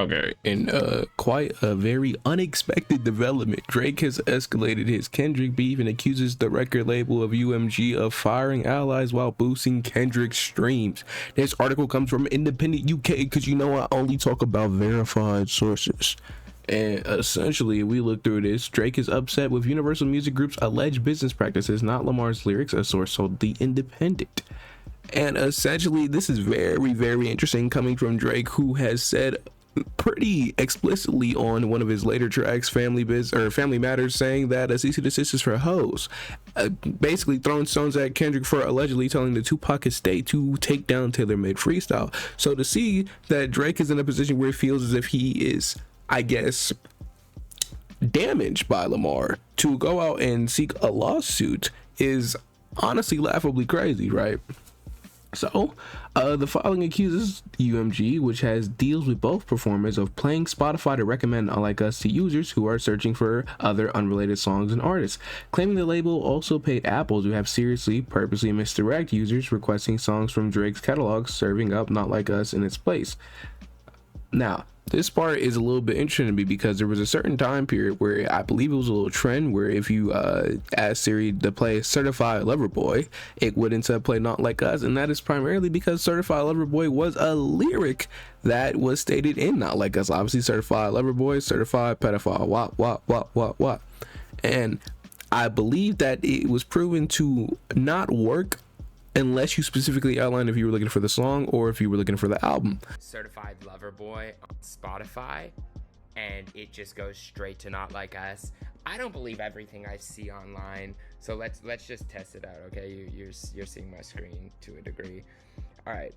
Okay, in quite a very unexpected development, Drake has escalated his Kendrick beef and accuses the record label of UMG of firing allies while boosting Kendrick's streams. This article comes from Independent UK because you know I only talk about verified sources. And essentially, we look through this. Drake is upset with Universal Music Group's alleged business practices, not Lamar's lyrics, a source told The Independent. And essentially, this is very, very interesting coming from Drake, who has said pretty explicitly on one of his later tracks, Family Matters, saying that a cease and desist is for hoes, basically throwing stones at Kendrick for allegedly telling the Tupac estate to take down Taylor Made Freestyle. So to see that Drake is in a position where he feels as if he is, I guess, damaged by Lamar, to go out and seek a lawsuit is honestly laughably crazy, right? So, the following accuses UMG, which has deals with both performers, of playing Spotify to recommend Not Like Us to users who are searching for other unrelated songs and artists, claiming the label also paid Apple to have purposely misdirect users requesting songs from Drake's catalog, serving up Not Like Us in its place. Now, this part is a little bit interesting to me because there was a certain time period where I believe it was a little trend where if you asked Siri to play Certified Lover Boy, it would instead play Not Like Us, and that is primarily because Certified Lover Boy was a lyric that was stated in Not Like Us. Obviously, Certified Lover Boy, certified pedophile, what. And I believe that it was proven to not work unless you specifically outline if you were looking for the song or if you were looking for the album. Certified Lover Boy on Spotify, and it just goes straight to Not Like Us. I don't believe everything I see online, so let's just test it out, okay? You're seeing my screen to a degree. All right,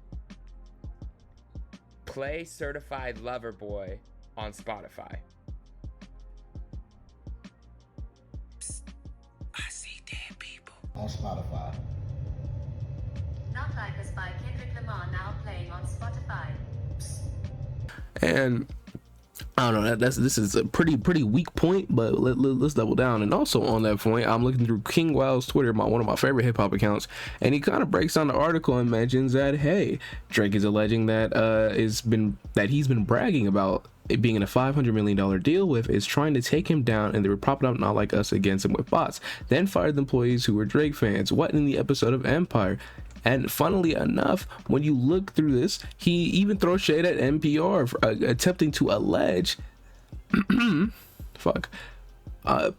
play Certified Lover Boy on Spotify. Psst, I see dead people on Spotify. Not Like Us by Kendrick Lamar now playing on Spotify. And I don't know, this is a pretty weak point, but let's double down. And also on that point, I'm looking through King Wild's Twitter, one of my favorite hip hop accounts, and he kind of breaks down the article and mentions that, hey, Drake is alleging that he's been bragging about it being in a $500 million deal with is trying to take him down, and they were propping up Not Like Us against him with bots, then fired the employees who were Drake fans. What in the episode of Empire? And funnily enough, when you look through this, he even throws shade at NPR for attempting to allege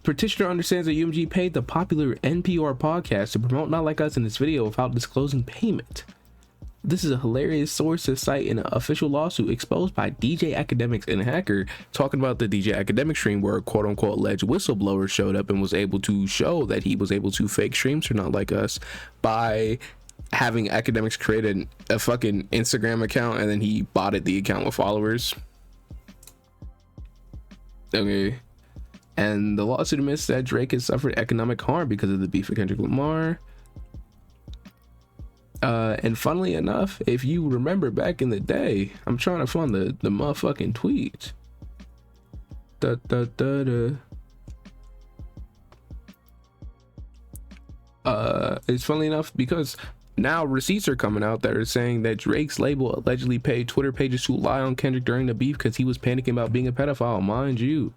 petitioner understands that UMG paid the popular NPR podcast to promote Not Like Us in this video without disclosing payment. This is a hilarious source to cite in an official lawsuit exposed by DJ Academics and Hacker, talking about the DJ Academic stream where a quote-unquote alleged whistleblower showed up and was able to show that he was able to fake streams for Not Like Us by having Academics create a fucking Instagram account, and then he botted the account with followers. Okay. And the lawsuit admits that Drake has suffered economic harm because of the beef with Kendrick Lamar. And funnily enough, if you remember back in the day, I'm trying to find the motherfucking tweet. It's funny enough because now receipts are coming out that are saying that Drake's label allegedly paid Twitter pages to lie on Kendrick during the beef because he was panicking about being a pedophile. Mind you,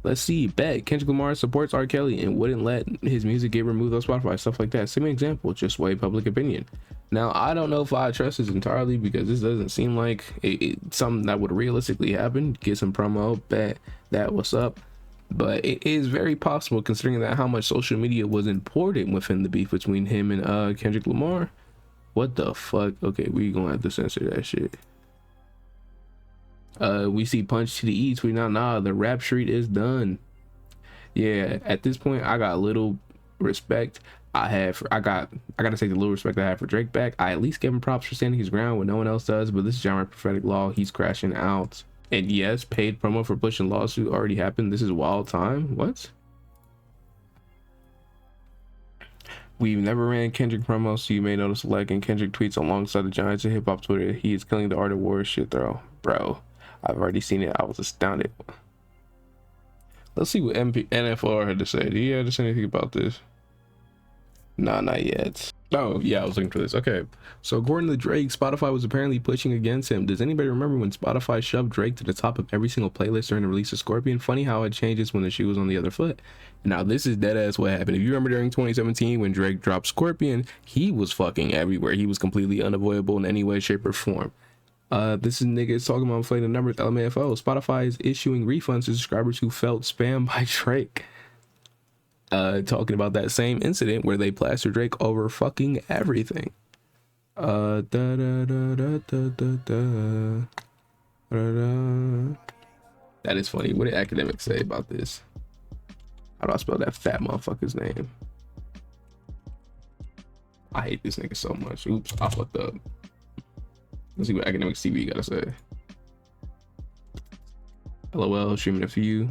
let's see, bet Kendrick Lamar supports R. Kelly and wouldn't let his music get removed on Spotify, stuff like that. Same example, just way public opinion. Now, I don't know if I trust this entirely because this doesn't seem like it's something that would realistically happen. Get some promo, bet that what's up. But it is very possible, considering that how much social media was important within the beef between him and Kendrick Lamar. What the fuck? Okay, we gonna have to censor that shit. We see Punch to the E tweeting out, nah, the rap street is done. Yeah, at this point, I got little respect. I gotta take the little respect I have for Drake back. I at least give him props for standing his ground when no one else does, but this is genre prophetic law. He's crashing out. And yes, paid promo for pushing lawsuit already happened. This is wild time. What? We've never ran Kendrick promos, so you may notice a lag in Kendrick tweets alongside the giants of hip-hop Twitter. He is killing the art of war shit, though. Bro, I've already seen it. I was astounded. Let's see what NFR had to say. Do you have to say anything about this? Nah, not yet. Oh yeah, I was looking for this. Okay, so according to Drake, Spotify was apparently pushing against him. Does anybody remember when Spotify shoved Drake to the top of every single playlist during the release of Scorpion? Funny how it changes when the shoe was on the other foot. Now this is dead ass what happened. If you remember during 2017 when Drake dropped Scorpion, he was fucking everywhere. He was completely unavoidable in any way, shape, or form. This is niggas talking about inflating numbers. LMAFO. Spotify is issuing refunds to subscribers who felt spammed by Drake. Talking about that same incident where they plastered Drake over fucking everything. Da, da, da, da, da, da, da, da. That is funny. What did academics say about this? How do I spell that fat motherfucker's name? I hate this nigga so much. Oops, I fucked up. Let's see what academics TV gotta say. LOL, streaming a few.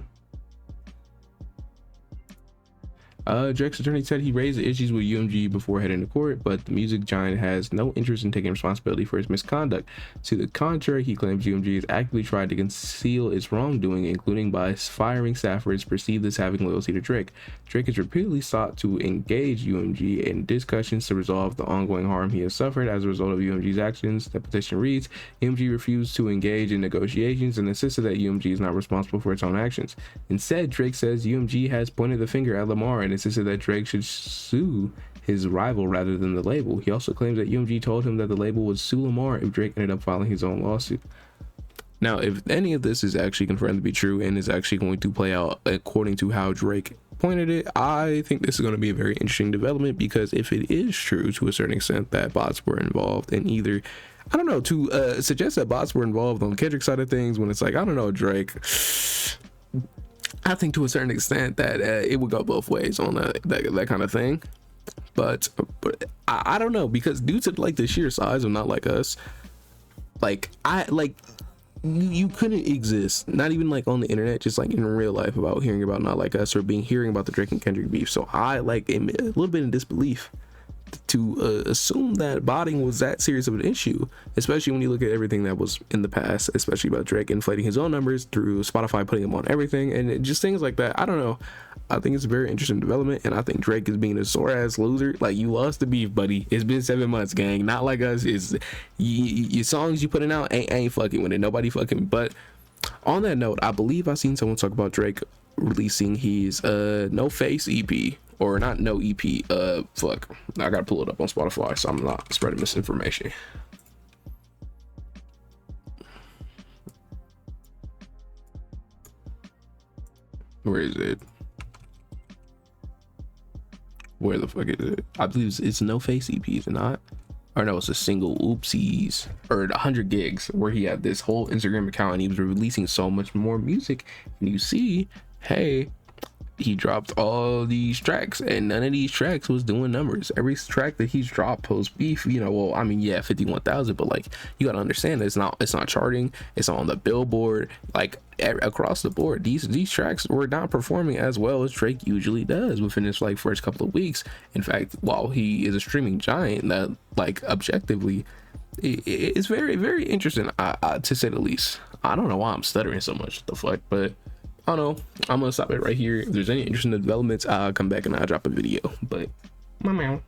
Drake's attorney said he raised the issues with UMG before heading to court, but the music giant has no interest in taking responsibility for his misconduct. To the contrary, he claims UMG has actively tried to conceal its wrongdoing, including by firing staffers perceived as having loyalty to Drake. Drake has repeatedly sought to engage UMG in discussions to resolve the ongoing harm he has suffered as a result of UMG's actions. The petition reads, UMG refused to engage in negotiations and insisted that UMG is not responsible for its own actions. Instead, Drake says UMG has pointed the finger at Lamar and insisted that Drake should sue his rival rather than the label. He also claims that UMG told him that the label would sue Lamar if Drake ended up filing his own lawsuit. Now, if any of this is actually confirmed to be true and is actually going to play out according to how Drake pointed it, I think this is going to be a very interesting development, because if it is true to a certain extent that bots were involved in either, I don't know, to suggest that bots were involved on Kendrick's side of things when it's like, I don't know, Drake, I think to a certain extent that it would go both ways on that kind of thing. But I don't know, because due to like the sheer size of Not Like Us, like you couldn't exist, not even like on the internet, just like in real life, about hearing about Not Like Us or hearing about the Drake and Kendrick beef. So I like am a little bit in disbelief to assume that botting was that serious of an issue, especially when you look at everything that was in the past, especially about Drake inflating his own numbers through Spotify putting him on everything and just things like that. I don't know. I think it's a very interesting development, and I think Drake is being a sore ass loser. Like, you lost the beef, buddy. It's been 7 months, gang. Not Like Us is your songs you putting out ain't fucking with it. Nobody fucking. But on that note, I believe I seen someone talk about Drake releasing his No Face EP. Or not no EP, fuck, I gotta pull it up on Spotify so I'm not spreading misinformation. Where is it? Where the fuck is it? I believe it's No Face EP, is it not? Or no, it's a single, oopsies. Or 100 gigs, where he had this whole Instagram account and he was releasing so much more music. And you see, hey, he dropped all these tracks and none of these tracks was doing numbers. Every track that he's dropped post beef, you know, well, I mean, yeah, 51,000, but like, you gotta understand it's not charting, it's on the Billboard, like across the board. These tracks were not performing as well as Drake usually does within his like first couple of weeks. In fact, while he is a streaming giant, that like objectively it's very, very interesting, to say the least. I don't know why I'm stuttering so much, what the fuck, but I don't know. I'm gonna stop it right here. If there's any interesting developments, I'll come back and I'll drop a video. But meow.